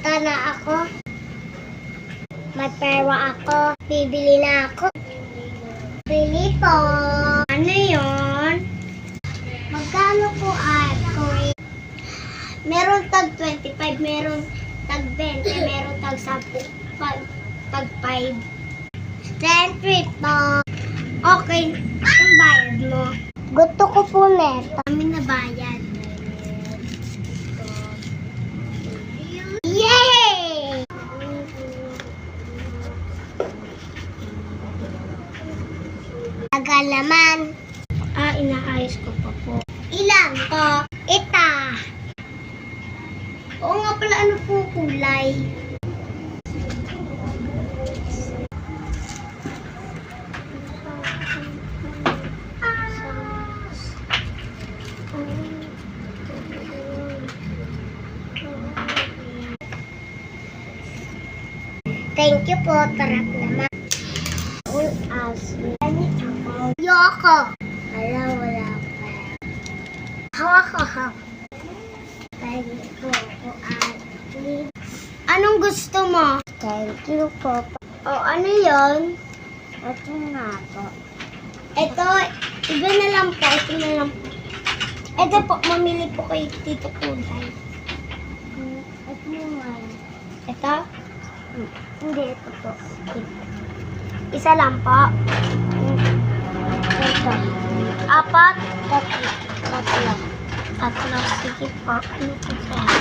Pupunta na ako. May pera ako. Bibili na ako. Bili po. Ano yun? Magkano po ako? Meron tag 25, meron tag 20, meron tag 10, tag 5. 10 po. Okay, ang bayad mo. Gusto ko po neto. Kami na bayad. Yay! Tagal naman. Inaayos ko pa po. Ilan po? Ita. Oo nga pala, ano po kulay? Thank you po, tarap naman. All as Yoko. Wala pa. Hawa. Thank you po, Ate. Anong gusto mo? Thank you po. Ano yon? Ito nga po. Ito, iba na lang po. Ito na lang po. Ito po, mamili po kayo dito kulay. Ito nga. Ito? Hindi, ito po. Isa lang po. Ito. 4? Tatlo. Sige po. Ano po sa'yo?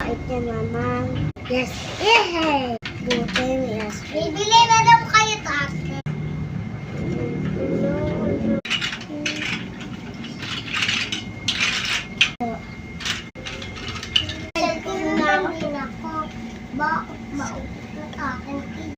Ito naman. Yes. Yay! Buti yes. Bibili na daw kayo, tate. Bakit mautot akin?